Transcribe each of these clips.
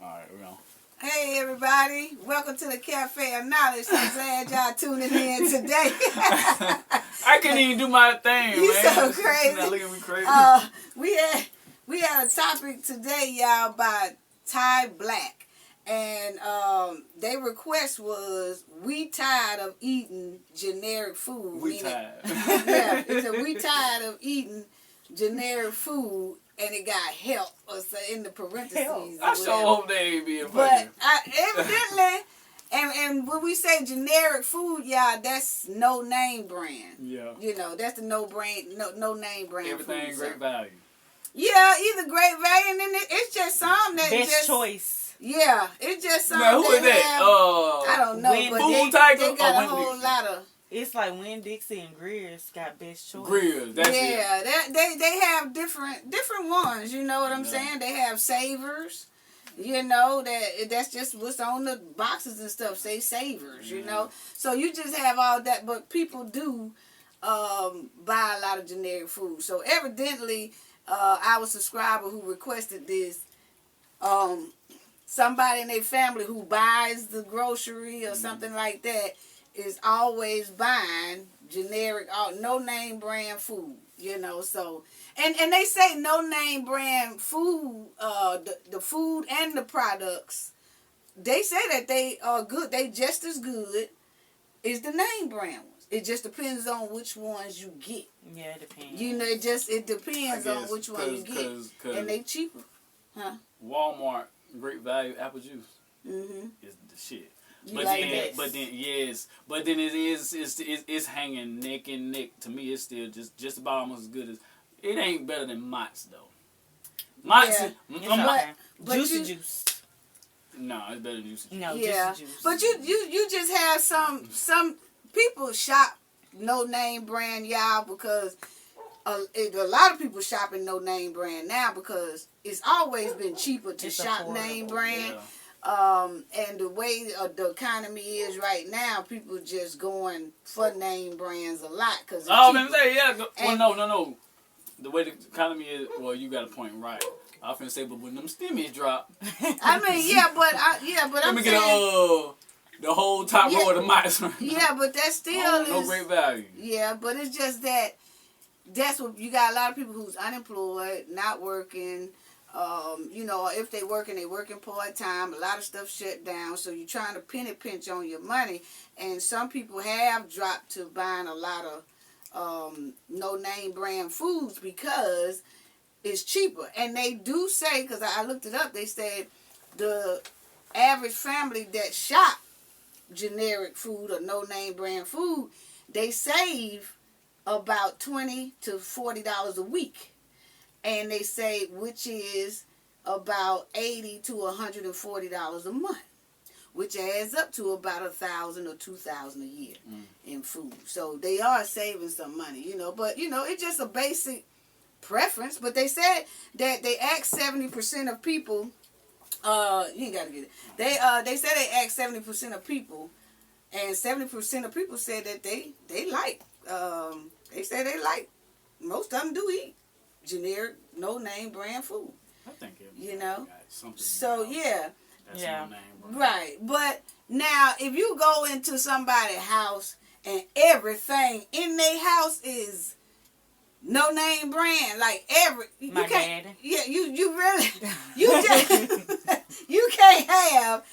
Alright, we're on. Hey everybody, welcome to the Cafe of Knowledge. I'm glad y'all tuning in today. I couldn't even do my thing, You man. so crazy. Now look at me crazy. We had a topic today, y'all, by Ty Black. And their request was, we tired of eating generic food. We tired. Yeah, it said, we tired of eating generic food, and it got help or so in the parentheses. I sure hope they ain't being But fucking. evidently, and when we say generic food, y'all, that's no name brand. Yeah. You know, that's the no name brand. Everything food, great so. value. Yeah, either great value, and then it's just some that Best just choice. Yeah, it's just some. Now who is that? I don't know, Win- but Food they Tiger got or a whole Winn-Dixie? lot of. It's like Winn-Dixie and Greer's got best choice. Grills. That's it. Yeah, they have different ones. You know what I'm saying? They have savers. You know that's just what's on the boxes and stuff. Say savers. You know, so you just have all that, but people do buy a lot of generic food. So evidently, our subscriber who requested this, somebody in their family who buys the grocery or something like that is always buying generic, no name brand food, you know. So, and they say no name brand food, the food and the products, they say that they are good. They just as good as the name brand ones. It just depends on which ones you get. Yeah, it depends. You know, it depends on which one you get, and they cheaper, huh? Walmart great value apple juice Mhm. is the shit. You But like then, that? but then it's hanging neck and neck. To me, it's still just about almost as good as. It ain't better than Mott's though. Mott's, Yeah. It's I'm- okay. but Juicy you- juice. no, it's better than Juicy. No, Yeah, Juicy juice. but you just have some people shop no name brand, y'all, because a lot of people shopping no name brand now because it's always been cheaper to It's shop affordable. name brand. Yeah. And the way the economy is right now, people just going for name brands a lot because it's Oh, cheaper. man, say yeah. Well, And- no. The way the economy is, well, you got a point right. I finna say, but when them stimmies drop, I mean, but let I'm me get saying, the whole top Yeah. row of the Mott's. yeah, but that still no is great value. Yeah, but it's just that's what you got. A lot of people who's unemployed, not working. You know, if they working part time. A lot of stuff shut down, so you're trying to penny pinch on your money. And some people have dropped to buying a lot of no name brand foods because it's cheaper. And they do say, because I looked it up, they said the average family that shop generic food or no name brand food, they save about $20 to $40 a week, and they say which is about $80 to $140 a month, which adds up to about $1,000 or $2,000 a year in food. So they are saving some money, you know. But you know, it's just a basic preference. But they said that they asked 70% of people. You ain't gotta get it. They said they asked 70% of people, and 70% of people said that they like. They say they like. Most of them do eat generic, no name brand food. I think You know? got something. So yeah, That's Yeah. no name, bro. right. But now, if you go into somebody's house and everything in their house is no name brand, like you My can't. daddy. Yeah, you really you just you can't have.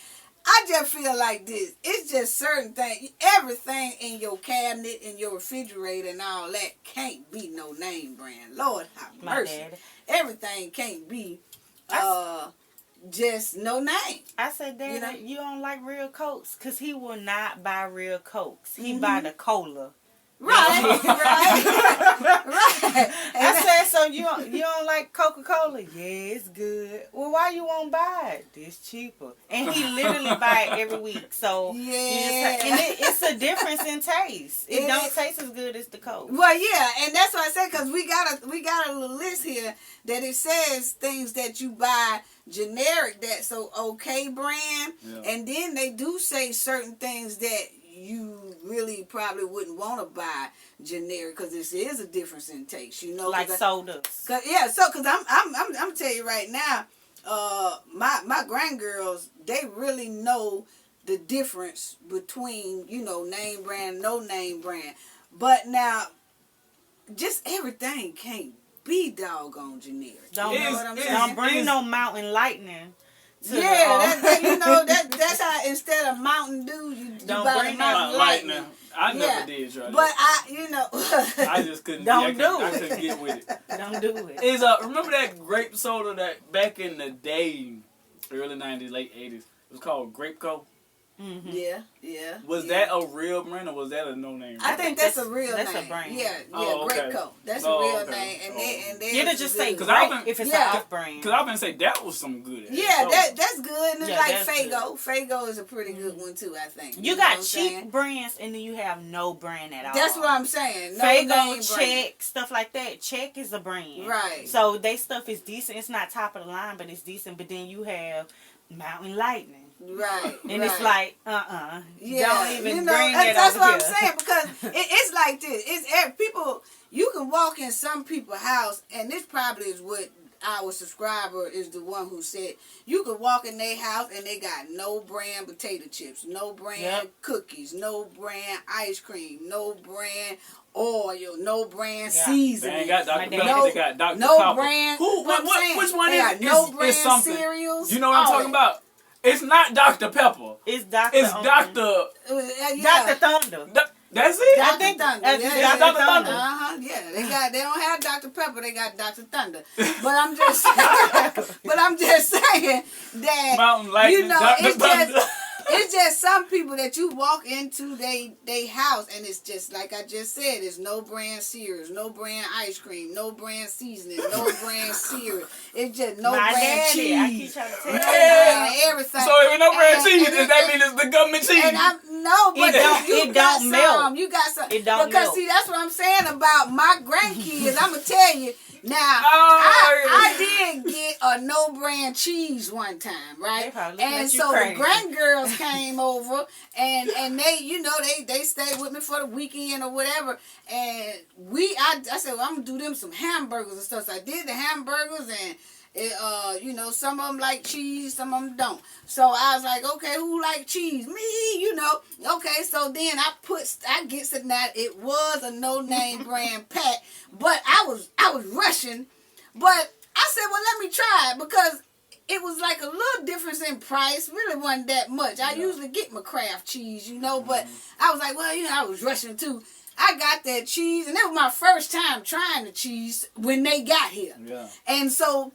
I just feel like this. It's just certain things. Everything in your cabinet, in your refrigerator, and all that can't be no name brand. Lord have My mercy. daddy. Everything can't be just no name. I said, Daddy, You know? you don't like real Cokes? Because he will not buy real Cokes. He Mm-hmm. buy the cola. Right, right. I said, so you don't like Coca-Cola? Yeah, it's good. Well, why you won't buy it? It's cheaper. And he literally buy it every week. So Yeah. it's a difference in taste. It It don't is. taste as good as the Coke. Well, yeah, and that's what I said, because we got a little list here that it says things that you buy generic, that's so okay brand, Yeah. and then they do say certain things that you really probably wouldn't want to buy generic, because this is a difference in taste, you know. Like sodas. Cause I'm tell you right now, my grandgirls, they really know the difference between, name brand, no name brand. But now, just everything can't be doggone generic. Don't bring no Mountain Lightning. That's how, instead of Mountain Dew, you Don't buy bring Mountain Lightning. I never did try that. But I just couldn't. Don't I do couldn't get with it. Don't do it. Remember that grape soda that back in the day, early 90s, late 80s, it was called Grape Co. Mm-hmm. Yeah. Was that a real brand or was that a no-name brand? I think that's a real that's name. a brand. Yeah, Oh, okay. Grape Co. That's a Oh, real okay. name, and they It'll just say Cause grape I've been- if it's Yeah. an off brand. Because I've been saying that was some good. Yeah, soda. that's good. And it's Yeah, like that's Faygo. Faygo is a pretty good one too, I think. You know got what I'm cheap saying? brands and then you have no brand at all. That's what I'm saying. No Faygo, name Check, brand. stuff like that. Check is a brand. Right. So they stuff is decent. It's not top of the line, but it's decent. But then you have Mountain Lightning. Right. And right. it's like, Yeah, don't even bring that's that what over I'm here. saying, because it's like this. It's people. You can walk in some people's house, and this probably is what our subscriber is the one who said. You could walk in their house and they got no brand potato chips, no brand cookies, no brand ice cream, no brand oil, no brand They seasoning. ain't got Dr. My Pepper. dad. They got Dr. No Pepper. brand. Who? What I'm saying, Which one they is got no is brand something? cereals. You know what I'm all talking that. about? It's not Dr. Pepper. It's Dr. It's Dr. Dr. Thunder. That's it? Dr. I think Thunder. that's Yeah, Dr. Thunder. Yeah, they don't have Dr. Pepper, they got Dr. Thunder. But I'm just saying that Mountain Lightning, Dr. Thunder. it's just some people that you walk into they house and it's just like I just said, there's no brand cereals, no brand ice cream, no brand seasoning, no brand cereal. It's just no My brand daddy, cheese. I keep trying to tell No you. brand everything. So if it's no brand And- cheese, and- does that mean it's the government cheese? and but It don't melt. You got some. It don't because melt. see, that's what I'm saying about my grandkids. I'm gonna tell you now. Oh, I did get a no brand cheese one time, They right? probably looking And at you so crazy. the grandgirls came over, and they they stayed with me for the weekend or whatever. And I said, well, I'm gonna do them some hamburgers and stuff. So I did the hamburgers and. Some of them like cheese, some of them don't. So I was like, okay, who like cheese? Me, Okay, so then I get some that it was a no name brand pack, but I was rushing, but I said, well, let me try it because it was like a little difference in price. Really wasn't that much. I usually get my Kraft cheese, but I was like, well, I was rushing too. I got that cheese, and it was my first time trying the cheese when they got here. Yeah. And so,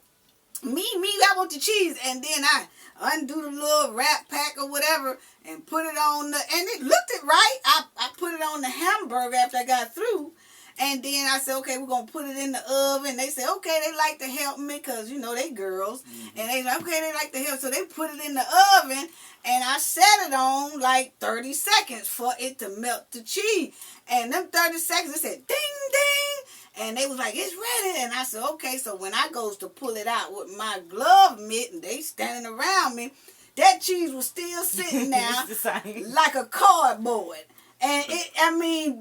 I want the cheese, and then I undo the little wrap pack or whatever and put it on and it looked it right. I put it on the hamburger after I got through, and then I said, okay, we're going to put it in the oven. They said, okay, they like to help me because, they girls, and they like, okay, they like to help, so they put it in the oven, and I set it on like 30 seconds for it to melt the cheese, and them 30 seconds, it said, ding, ding. And they was like, it's ready. And I said, okay. So when I goes to pull it out with my glove mitt and they standing around me, that cheese was still sitting there It's the same. like a cardboard. And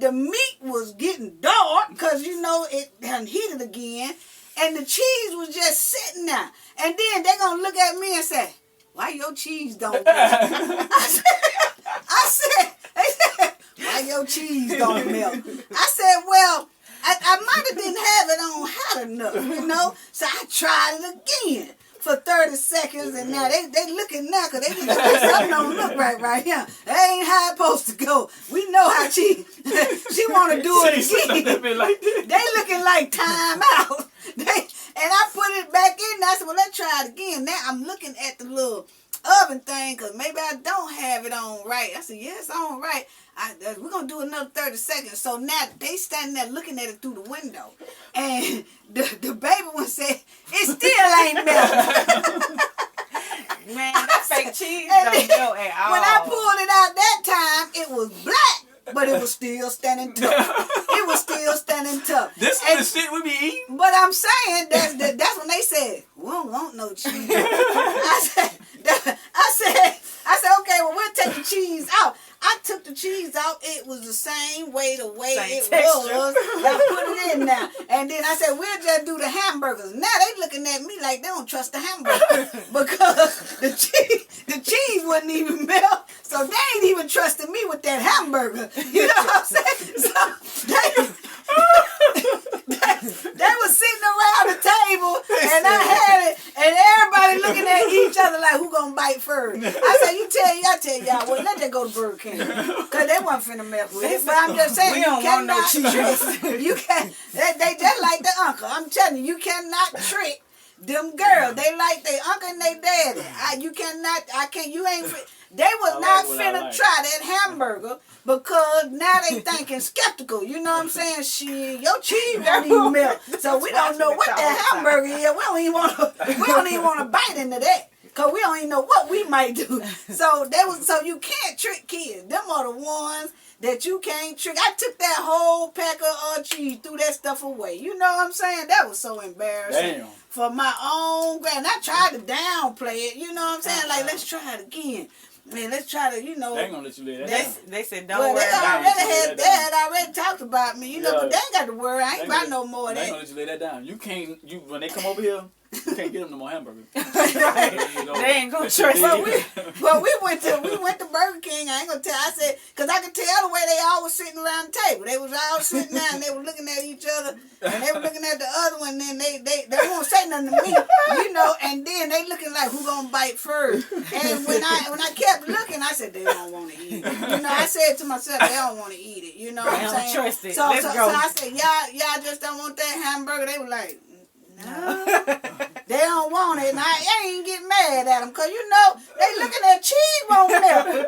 the meat was getting dark because, it done heated again. And the cheese was just sitting there. And then they going to look at me and say, why your cheese don't melt? I said, why your cheese don't melt? I said, well, I might have didn't have it on hot enough, So I tried it again for 30 seconds, and now they looking now because they something don't look right here. That ain't how it's supposed to go. We know how she want to do it again. Like that. They looking like time out. And I put it back in, and I said, well, let's try it again. Now I'm looking at the little oven thing because maybe I don't have it on right. I said, yeah, it's on right. We're going to do another 30 seconds. So now they standing there looking at it through the window. And the baby one said, it still ain't melting. Man, that fake cheese And don't then go at all. when I pulled it out that time, it was black, but it was still standing tough. It was still standing tough. This And- is the shit we be eating? But I'm saying that's when they said, we don't want no cheese. I said, okay, well, we'll take the cheese out. I took the cheese out. It was the same way it Same was. I put it in now. And then I said, we'll just do the hamburgers. Now they looking at me like they don't trust the hamburger because the cheese wouldn't even melt. So they ain't even trusting me with that hamburger. You know what I'm saying? So they was sitting around the table and I had it and everybody looking at each other like who gonna bite first. I said, I tell y'all, well, let that go to Burger King. Cause they wasn't finna mess with it. But I'm just saying, we don't want no cheese. You can't, they just like the uncle. I'm telling you, you cannot trick them girls. They like their uncle and their daddy. They was not finna try that hamburger because now they thinking skeptical. You know what I'm saying? Shit, your cheese won't even melt. So we don't know what that hamburger is. We don't even want to bite into that. Cause we don't even know what we might do. So you can't trick kids. Them are the ones that you can't trick. I took that whole pack of cheese, threw that stuff away. You know what I'm saying? That was so embarrassing. Damn. For my own grand. I tried to downplay it. You know what I'm saying? Like, let's try it again. Man, let's try to, They ain't gonna let you live that down. They said don't well, worry about it. they had already talked about me, you know, Yeah. but they ain't got to worry. I ain't about no more of They ain't that. gonna let you lay that down. You can't. When they come over here, you can't get them no more hamburgers. Right. You know, They ain't gonna that trust shit Well, big. we went to Burger King. I ain't gonna tell. I said, cause I could tell the way they all was sitting around the table. They was all sitting there and they were looking at each other and they were looking at the other one. And then they won't say nothing to me, you know. And then they looking like who gonna bite first. And when I kept looking, I said they don't want to eat it. You know, I said to myself they don't want to eat it. You know what They I'm don't saying? trust it. So Let's go. so I said y'all just don't want that hamburger. They were like, no. They don't want it, and I ain't get mad at them, because, you know, they looking at cheese won't melt.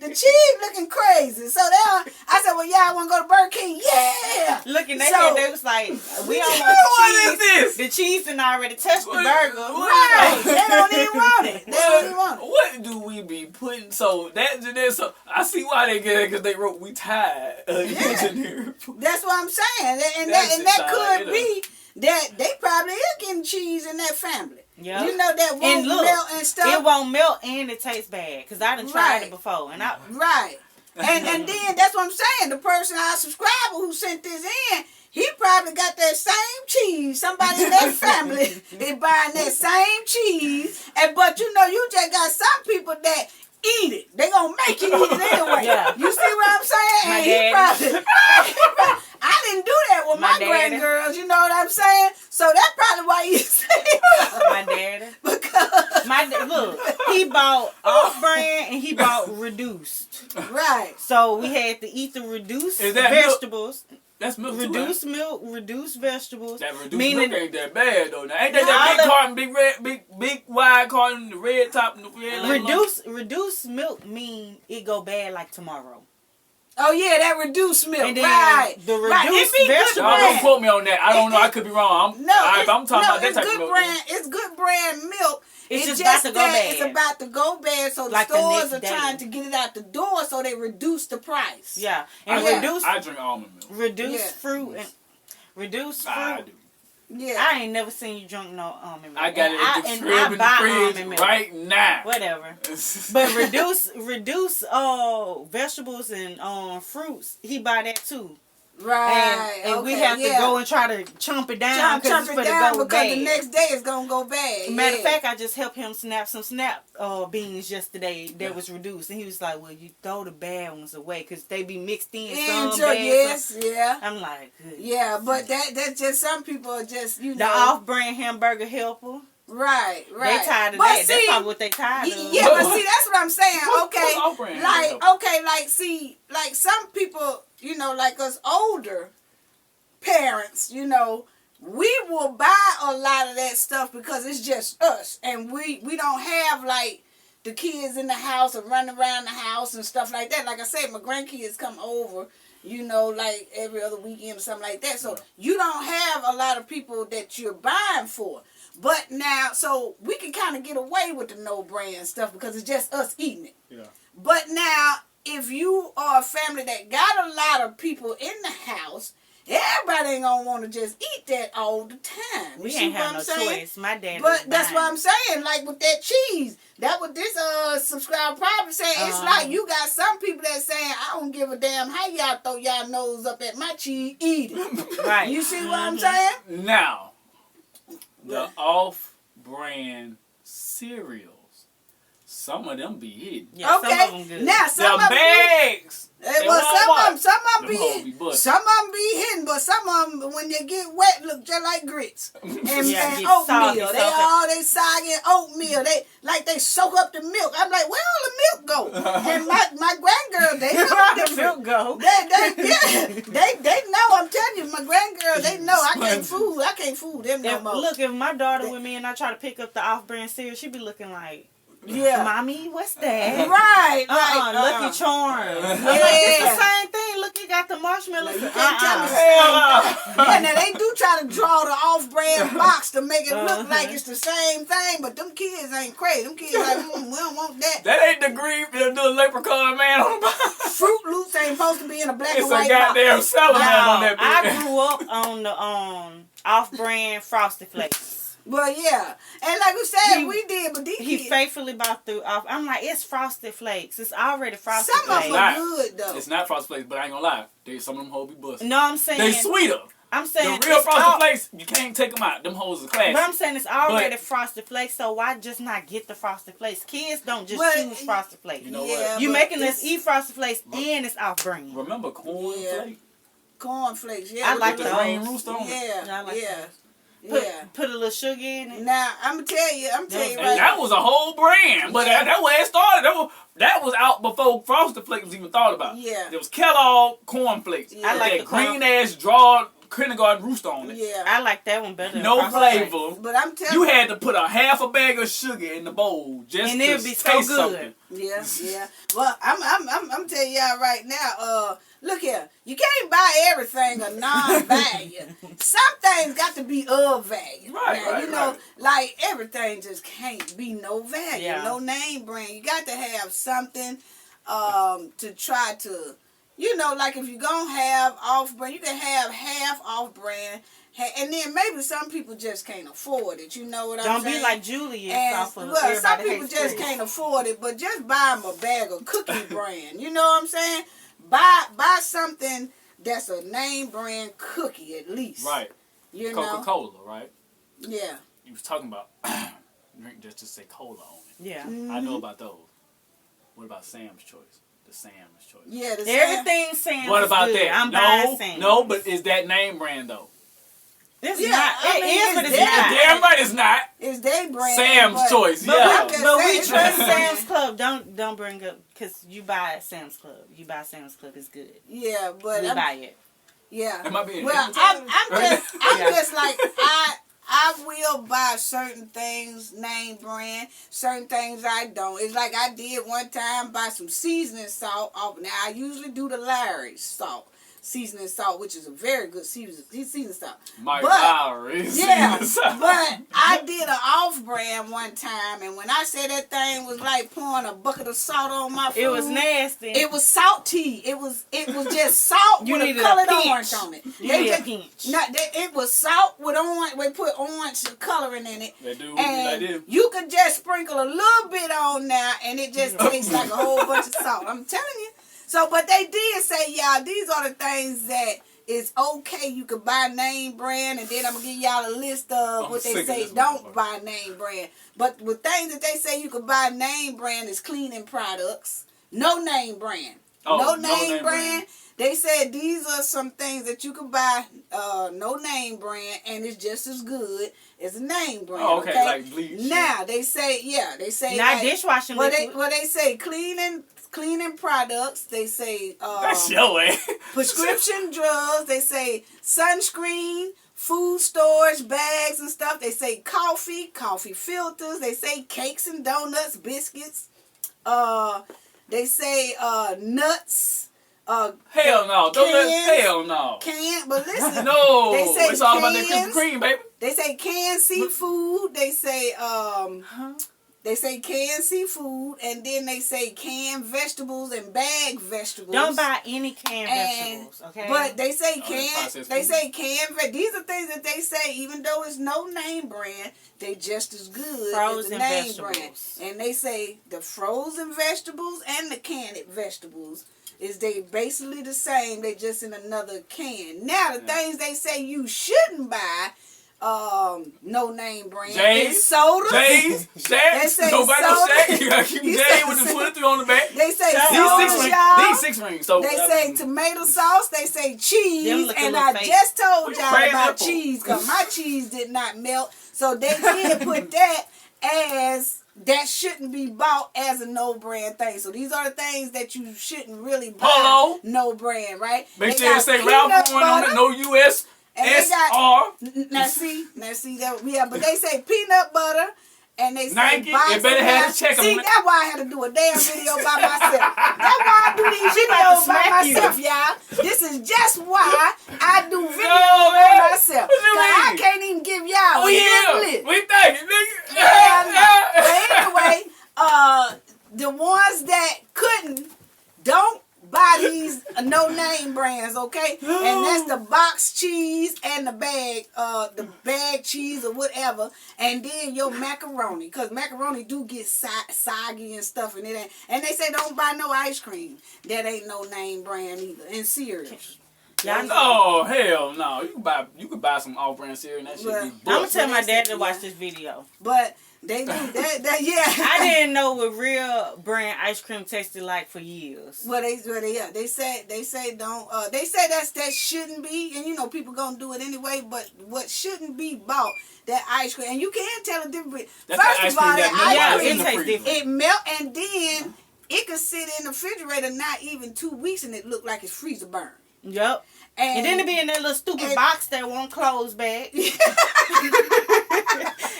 The cheese looking crazy. So I said, well, y'all want to go to Burger King? Yeah. Looking at So- it, they was like, we don't What want the cheese. is this? The cheese done already touched the burger. Right. They don't even want it. They don't even want it. What do we be putting? So I see why they get it, because they wrote we tired in here. That's what I'm saying. And That's that exciting, could be that they probably is getting cheese in that family. Yeah. You know, that won't And look, melt and stuff. it won't melt and it tastes bad. Because I done tried Right. it before. And I Right. And then that's what I'm saying. The person, our subscriber who sent this in, he probably got that same cheese. Somebody in that family is buying that same cheese. But you know, you just got some people that eat it. They gonna make you eat it anyway. Yeah. You see what I'm saying? My And daddy. I didn't do that with my daddy. grandgirls. You know what I'm saying? So that's probably why you say my daddy. because Look, he bought off-brand and he bought reduced. right. So we had to eat the reduced Is that milk? vegetables. That's milk too, Reduced milk, reduced vegetables. That reduced meaning milk ain't that bad though. Now, ain't that All that big the- carton, big red, big wide carton, the red top and the red label? reduced milk mean it go bad like tomorrow. Oh yeah, that reduced milk. And then right. the right. reduced It be good vegetables- Y'all don't brand. quote me on that. I don't know. I could be wrong. I'm talking about that it's type of good milk. brand. It's good brand milk. It's just about to go that bad. It's about to go bad. So the Like the stores next are day. trying to get it out the door, so they reduce the price. Yeah, and Yeah. reduced I drink almond milk. reduced Yeah. fruit and reduced I fruit. do. Yeah. I ain't never seen you drink no almond milk. I got it at the and crib I in the buy fridge almond milk. right now. Whatever. But reduce vegetables and fruits. He buy that too. right. And we okay, have to yeah. go and try to chomp it down Chomp because it it's down go because bad. the next day it's gonna go bad. Matter yeah. of fact, I just helped him snap some snap beans yesterday that was reduced, and he was like, "Well, you throw the bad ones away because they be mixed in some And bad." yes, yeah. I'm like, good. Yeah, but that's just some people are just, you The know. off-brand hamburger helper. Right. They tired of But that. That's see, probably what they tired of. Yeah, but see, that's what I'm saying. What's Okay, off-brand? like some people, you know, like us older parents, you know, we will buy a lot of that stuff because it's just us, and we don't have like the kids in the house or running around the house and stuff like that. Like I said, my grandkids come over, you know, like every other weekend or something like that. So you don't have a lot of people that you're buying for. But now, so we can kind of get away with the no brand stuff because it's just us eating it. Yeah. But now, if you are a family that got a lot of people in the house Everybody ain't gonna want to just eat that all the time. We You see ain't what have I'm no saying? choice. My dad. But that's what I'm saying. Like with that cheese, that what this subscriber probably saying. It's like you got some people that saying, I don't give a damn how y'all throw y'all nose up at my cheese, eat it. Right. You see what I'm saying? Now, the off-brand cereals, some of them be hidden. Yeah, Okay. some of them good. Now some The of them. bags. Well, some of them Them hoes be be busted. some of them be hidden, but some of them when they get wet look just like grits and, Yeah, and get oatmeal. soggy, They soak all they soggy oatmeal. They soak up the milk. I'm like, where all the milk go? And my grandgirl, they know The different. milk go. They know. I'm telling you, my grandgirl, they know I can't fool them no more. Look, if my daughter with me and I try to pick up the off-brand cereal, she be looking like, Yeah. Mommy, what's that? Right. Lucky Charms. I'm like, Yeah. it's the same thing. Look, you got the marshmallows. You can't tell me. Hell no. Yeah, now they do try to draw the off-brand box to make it look like it's the same thing, but them kids ain't crazy. Them kids like, we don't want that. That ain't the green, the leprechaun man on the box. Fruit Loops ain't supposed to be in a black It's and a white goddamn box. salamander on that I bitch. grew up on the off-brand Frosted Flakes. Well, yeah. And like we said, He- we did, but these He kids, faithfully bought through off. I'm like, it's Frosted Flakes. It's already Frosted some of Flakes. them are Not. good, though. It's not Frosted Flakes, but I ain't gonna lie. Some of them hoes be busted. No, I'm saying They sweeter. I'm The saying real it's Frosted all- Flakes, you can't take them out. Them hoes are classic. But I'm saying it's already But- Frosted Flakes, so why just not get the Frosted Flakes? Kids don't just Well, choose Frosted Flakes. You know Yeah, what? You but making us it's eat Frosted Flakes and it's off-brand. Remember corn Yeah. flake? cornflakes. Yeah, I with like the those. green rooster on it. Yeah, I like yeah, Put, yeah. put a little sugar in it. Now I'm gonna tell you And right. that was a whole brand, but Yeah. that's where it started. That was out before Frosted Flakes was even thought about. Yeah. There was Kellogg corn flakes. Yeah. I like that the green ass drawn kindergarten rooster on it. Yeah. I like that one better than No Frosted Flakes. flavor. But I'm telling You had to put a half a bag of sugar in the bowl just And to it'd be so taste good. something. Yeah, yeah. Well, I'm telling y'all right now. Look here, you can't buy everything a non-value. Some things got to be of value. Right, now, right, you know, right. like everything just can't be no value, Yeah. no name brand. You got to have something to try to, you know, like if you're gonna have off-brand, you can have half off-brand. And then maybe some people just can't afford it. You know what I'm Don't saying? be like Julius And, off of well, some Everybody people Hates just Chris. can't afford it, but just buy them a bag of Cookie Brand. You know what I'm saying? Buy something that's a name brand cookie at least. Right. You know? Coca-Cola, right? Yeah. You was talking about drink just to say cola on it. Yeah. I know about those. What about Sam's Choice? The Sam's Choice. Yeah. The Everything Sam's What about good. that? I'm buying No, Sam's. no, but is that name brand though? It's Yeah, not. I It mean, is, but it's it's there. not. Damn right it's not. It's their brand. Sam's but- Choice, But, yeah. I'm just but we saying, it's trust their Sam's brand. Club. Don't bring up because you buy at Sam's Club. You buy Sam's Club. It's good. Yeah, but We buy it. yeah. Am I being Well, hypnotized? I'm Yeah. just like I will buy certain things name brand, certain things I don't. It's like I did one time buy some seasoning salt off. Now I usually do the Larry salt, seasoning salt, which is a very good seasoning salt. Mike But- Lowry. Yeah, Season. but I did an off-brand one time, and when I said that thing was like pouring a bucket of salt on my food, It was nasty. It was salty. It was just salt You with a needed a colored pinch. orange on it. You They need a just- pinch. it was salt with orange. We put orange coloring in it. They do like And this. you could just sprinkle a little bit on now, and it just tastes like a whole bunch of salt. I'm telling you. So, but they did say, y'all, these are the things that is okay. You could buy name brand, and then I'm gonna give y'all a list of I'm what they sick of say this don't motherfucker. buy name brand. But with things that they say you could buy name brand is cleaning products, no name brand. Oh, no no name name brand. They said these are some things that you can buy, no name brand, and it's just as good as a name brand. Oh, okay, like bleach. Now they say, they say Not like, dishwashing Well, liquid. they say cleaning products. They say That's your way. prescription drugs. They say sunscreen, food storage bags and stuff. They say coffee filters. They say cakes and donuts, biscuits. They say nuts. Hell no. Don't Cans. let. Hell no. But listen, No. They say It's all about that cans. Krispy Kreme, baby. They say canned seafood. They say They say canned seafood, and then they say canned vegetables and bagged vegetables. Don't buy any canned vegetables, okay? But they say that's canned. processed They food. say canned. These are things that they say, even though it's no name brand, they just as good as the Frozen name vegetables. brand. And they say the frozen vegetables and the canned vegetables is they basically the same. They just in another can. Now the things they say you shouldn't buy. No name brand. Jay's, It's soda. Jay's, They Shaq's. say Nobody no soda. Shaq. You gotta keep You Jay say- with the 23 on the back. They say These These soda, six rings. y'all. These 6 rings. So They say tomato sauce. They say Them cheese. look a And little I fake. just told y'all Crazy about apple. cheese because my cheese did not melt. So they did put that as that shouldn't be bought as a no brand thing. So these are the things that you shouldn't really buy. Polo. No brand, right? Make They sure you got say peanut Ralph Lauren on butter. it. No US. And they got- SR. Now see that but they say peanut butter and they say Nike, box it better of have that. the check on See, it. that's why I had to do a damn video by myself. That's why I do these She about videos to by smack you. myself, y'all. This is just why I do videos No, by man. myself. What you 'Cause I mean? can't even give y'all Oh a yeah. list. We think it, nigga. But anyway, the ones that couldn't, don't buy these no name brands, okay? And that's the box cheese and the bag cheese or whatever, and then your macaroni, cause macaroni do get soggy and stuff, and it ain't. And they say don't buy no ice cream that ain't no name brand either, and cereals. Y'all know. Oh hell no! You can buy some off-brand cereal and that shit Well, be I'm gonna bust. tell my they dad say- to watch yeah. this video. But they do that yeah. I didn't know what real brand ice cream tasted like for years. Well, they say don't they say that shouldn't be, and you know people gonna do it anyway. But what shouldn't be bought, that ice cream, and you can't tell the difference. That's First that of all, ice cream that Yeah, ice it cream tastes freezer. different. it melt, and then it could sit in the refrigerator not even 2 weeks, and it look like it's freezer burn. Yep. And then it be in that little stupid and- box that won't close back.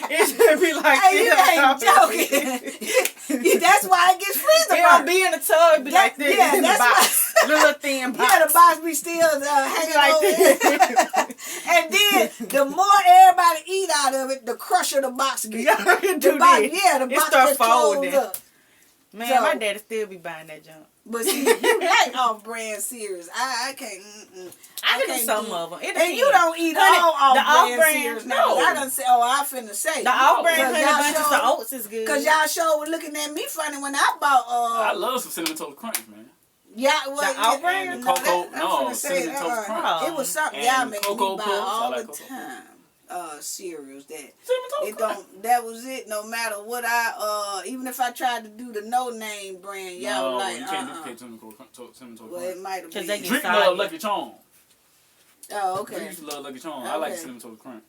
It should be like Hey, you this. ain't joking. That's why it gets freezer It'll burn. be in the tub, be like this Yeah, in the that's box. Little thin box. Yeah, the box be still hanging Like over this. there. And then the more everybody eat out of it, the crusher the box gets. Yeah, it The do box, this. yeah, the It box start just closed folding. up. Man, So- my daddy still be buying that junk. But see, you like off-brand cereals. I can't. I can do can't some of them. It And depends. you don't eat Honey, all the off-brand off-brand, cereals. no. Now, I done say, I finna say. The off-brand Cause honey y'all bunches of sure- oats is good. Cause y'all sure were looking at me funny when I bought. I love some cinnamon toast crunch, man. Yeah, well, The off-brand? And the cocoa, I'm no, finna say cinnamon toast crunch. Oh. It was something And y'all made me Cocoa buy Puffs, I all like the Cocoa time. Cereals that Cinnamon toast it crunch. don't. That was it. No matter what I even if I tried to do the no name brand, y'all No, like you can't duplicate cinnamon toast Well, crunch. it might have 'Cause been. they get Drink soggy. love Lucky Charm. Oh, Okay. okay. Used to love Lucky Charm. I like Okay. cinnamon toast crunch.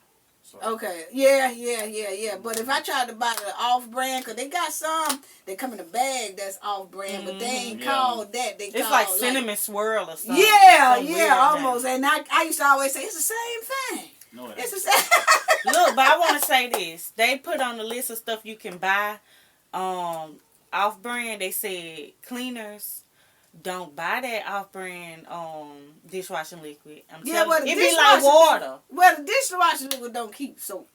So. Okay, yeah. But if I tried to buy the off-brand, cause they got some, they come in a bag that's off-brand, but they ain't Yeah. called that. They It's called like cinnamon swirl or something. Yeah, Some weird yeah, almost. name. And I used to always say it's the same thing. No, it It's ain't. the same. Look, but I want to say this. They put on the list of stuff you can buy off-brand. They said cleaners. Don't buy that off-brand dishwashing liquid. I'm Yeah, telling well, you. the It be like dishwashing water. Well, the dishwashing liquid don't keep soap.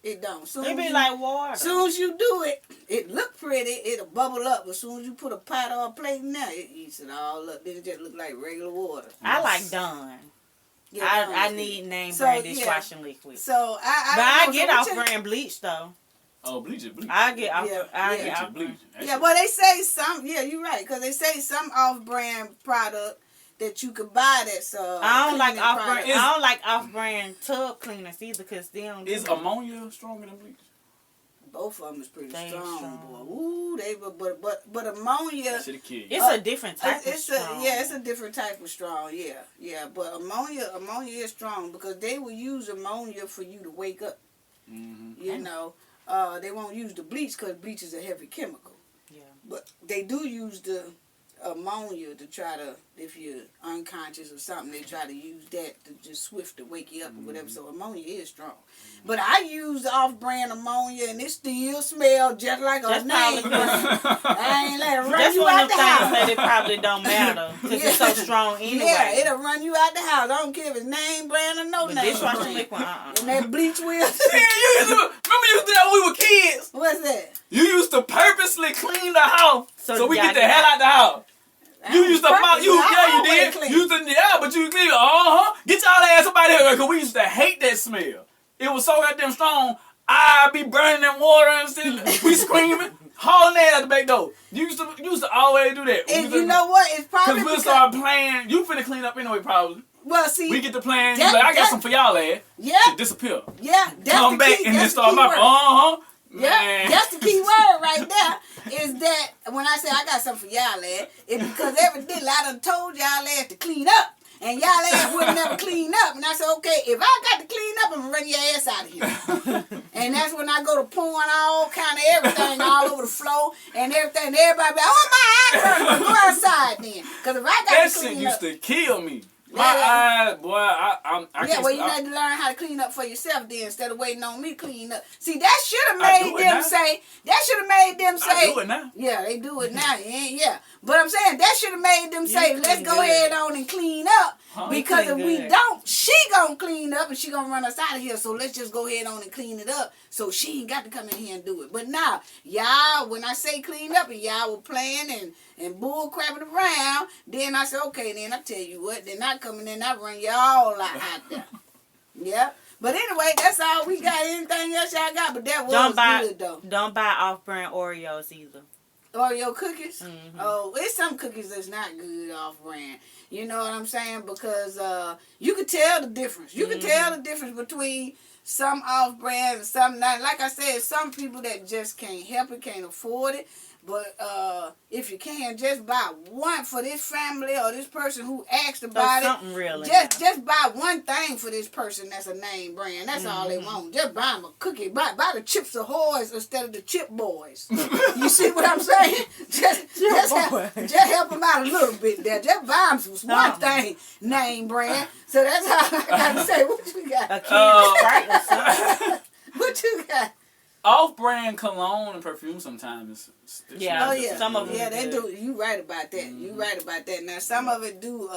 It don't. It be like water. Soon as you do it, it look pretty. It'll bubble up. But soon as you put a pot or a plate in there, it eats it all up. Then it just look like regular water. I like Dawn. Yeah, I no, need name So, brand yeah. dishwashing liquid. So But I don't know. get So off what you- brand bleach though. Oh, bleach it, bleach. I get off. Yeah, I yeah. get off. bleach. That Yeah, shit- well, they say some. Yeah, you're right. Because they say some off-brand product that you could buy that's I don't like cleaning off product. brand. I don't like off brand tub cleaners either because they don't. Is do it. ammonia stronger than bleach? Both of them is pretty They strong, strong. boy. Ooh, but ammonia. That shit'll kill you. It's a different type of It's strong. it's a different type of strong. Yeah. But ammonia is strong because they will use ammonia for you to wake up. Mm-hmm. You know, they won't use the bleach because bleach is a heavy chemical. Yeah. But they do use the ammonia to try to, if you're unconscious or something, they try to use that to just swift to wake you up or whatever. So ammonia is strong. But I use off-brand ammonia, and it still smells just like a name brand. I ain't let it run That's you one out of the them things house. that it probably don't matter because it's so strong anyway. Yeah, it'll run you out the house. I don't care if it's name brand or no But name dishwashing brand. liquid, And that bleach wheel. Yeah, remember you used to do that when we were kids? What's that? You used to purposely clean the house so we y'all get the hell out the house. You used to Purposely, you I did. always clean. You used to but you clean. Get y'all ass up out of here because we used to hate that smell. It was so goddamn strong. I be burning in water and shit. We screaming, hauling that out the back door. You used to always do that. And you know what? It's probably Because we'll start playing. You finna clean up anyway, probably. well, see, We get to playing. that- You like, I got that- some for y'all, ass. yeah, Shit disappear. yeah, that's Come the back key, and then that's the start key my word. Yeah, Man. that's the key word right there. Is that when I say I got something for y'all, lad, it's because evidently I done told y'all ass to clean up, and y'all ass would never clean up. And I said, okay, if I got to clean up, I'm gonna run your ass out of here. And that's when I go to pouring all kind of everything all over the floor and everything. And everybody be like, oh my eyes burn. Go outside then, because if I got That to shit clean used up. to kill me. My Yeah. eyes, boy, I Yeah, can't well, you stop. need to learn how to clean up for yourself then instead of waiting on me to clean up. See, that should have I made do it them now. say, that should have made them say, I do it now. yeah, they do it now. Yeah. But I'm saying that should have made them say, let's clean go good. ahead on and clean up. Huh? Because You if clean we good. don't, she gonna clean up and she gonna run us out of here. So let's just go ahead on and clean it up. So she ain't got to come in here and do it. But now, y'all, when I say clean up and y'all were playing and bull crapping around, then I said, okay, then I tell you what, then I come in and I run y'all out there. Yeah. But anyway, that's all we got. Anything else y'all got? But that was good though. Don't buy off-brand Oreos either. Oreo cookies? Mhm. Oh, it's some cookies that's not good off brand. You know what I'm saying? Because you can tell the difference. You can tell the difference between some off brand and some not. Like I said, some people that just can't help it, can't afford it. But if you can, just buy one for this family or this person who asked about something real in Just buy one thing for this person that's a name brand. That's all they want. Just buy them a cookie. Buy the Chips Ahoys instead of the Chip Boys. You see what I'm saying? Just help them out a little bit there. Just buy them some one thing name brand. So that's how I got to say, what you got? A can of Sprite or something. What you got? Off-brand cologne and perfume sometimes. Yeah. Oh yeah, Some of them yeah, they good. do. You right about that. You right about that. Now some of it do.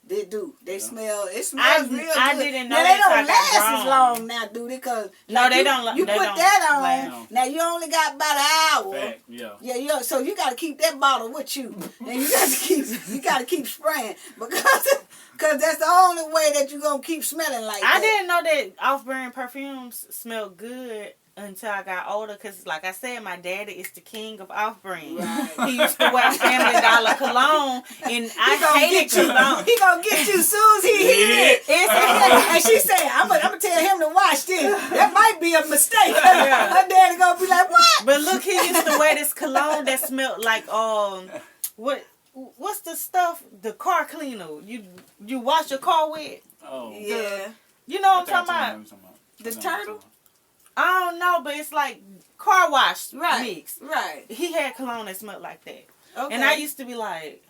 They do. They smell. It smells real good. I didn't know now, that they don't till I got last as grown. long now, do they? Cause No, like, they you, don't. You they put don't that on. last. Now you only got about an hour. Fact, yeah. Yeah, so you got to keep that bottle with you, and you got to keep spraying because that's the only way that you gonna keep smelling like that. I didn't know that off-brand perfumes smell good until I got older. Cause like I said, my daddy is the king of off-brand. Right. He used to wear Family Dollar cologne, and I hated cologne. He gonna get you soon as he hear it. And she said, I'm gonna tell him to watch this. That might be a mistake. Her daddy gonna be like, what? But look, he used to wear this cologne that smelled like what's the stuff? The car cleaner. You wash your car with. Oh. Yeah. You know what I I'm think I talking know about? what you're The talking about. turtle? I don't know, but it's like car wash Right. mix. Right. He had cologne that smelled like that. Okay. And I used to be like,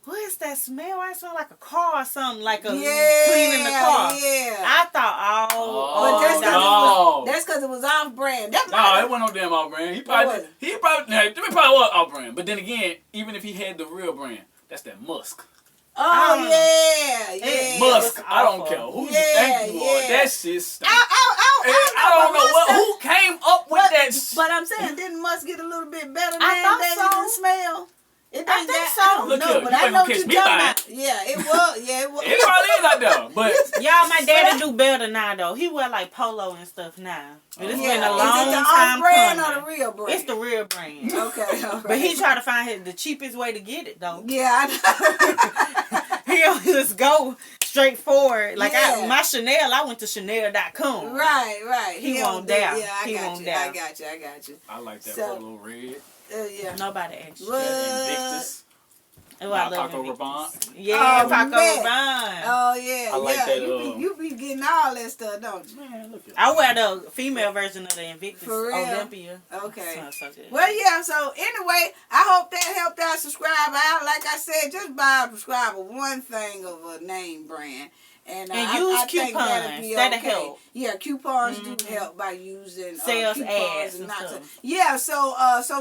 what is that smell? I smell like a car or something, like a cleaning the car. Yeah. I thought, Oh, But that's no. because it was off brand. That No, might it wasn't no damn off brand. He wasn't? probably was off brand. But then again, even if he had the real brand, that's that musk. Oh yeah. Musk. it's I don't awful. care who you Yeah, think you are. yeah. That shit stinks. I don't know who came up with that. But I'm saying, didn't Musk get a little bit better than I thought that so. in the smell? It I ain't think that, so. I don't Look know, here, but you I ain't know gonna what catch you're me talking lying. about. Yeah, it was. Yeah, it was. It probably is out there, but Y'all, my daddy do better now, though. He wear like polo and stuff now. But it's been a long Is it the time off brand coming. or the real brand? It's the real brand. Okay, all right. But he try to find the cheapest way to get it, though. Yeah, I know. He don't just go straight forward. Like Yeah. my Chanel, I went to Chanel.com. Right. He don't won't do- doubt. Yeah, I He got won't you. doubt. I got you. I like that So- polo red. Yeah. Nobody asked you. What? That Invictus. Oh, I love Paco Invictus. Rabanne. Yeah, Oh, Paco man. Rabanne. Oh yeah, I like yeah. that, You be getting all that stuff, don't you? Man, look at I wear the female version of the Invictus For real? Olympia. Okay. Sounds so good. Well, yeah. So anyway, I hope that helped out subscribe out. Like I said, just buy a subscriber one thing of a name brand. And use I think coupons. That'll okay. help. Yeah, coupons do help by using Sales coupons ads and and not stuff. yeah. So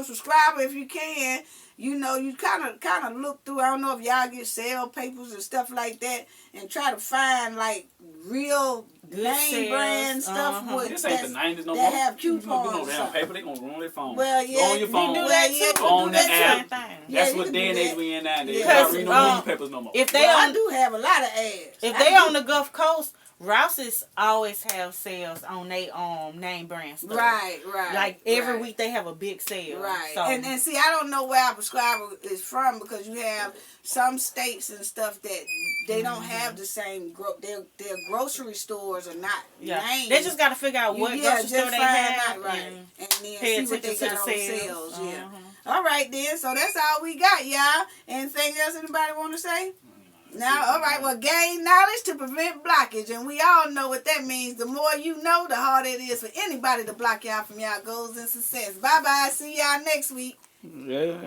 subscribe if you can. You know, you kind of look through. I don't know if y'all get sale papers and stuff like that, and try to find like real Good name sales. brand stuff Uh-huh. with this ain't the 90s no that more. have You gonna do no coupons. damn paper, they gonna ruin their phone. Well, yeah, Go on your you phone. do Well, that yeah, too. you On do the that app. too. Same thing. Yeah, That's you what can day and do age that. we in nowadays. Yeah. You don't read no Because, newspapers no more. If they Well, I on do have a lot of ads. if I they do. on the Gulf Coast, Rouse's always have sales on their name brand stuff. Right. Like every right. week they have a big sale. Right, So, and see, I don't know where our prescriber is from because you have some states and stuff that they don't have the same. Their grocery stores are not yeah, named. they just got to figure out what grocery store they have. out, right, and and then pay see what they attention got to on the sales. sales. Yeah. Uh-huh. All right, then. So that's all we got, y'all. Anything else anybody want to say? No, all right. Well, gain knowledge to prevent blockage, and we all know what that means. The more you know, the harder it is for anybody to block y'all from y'all goals and success. Bye bye. See y'all next week. Yeah.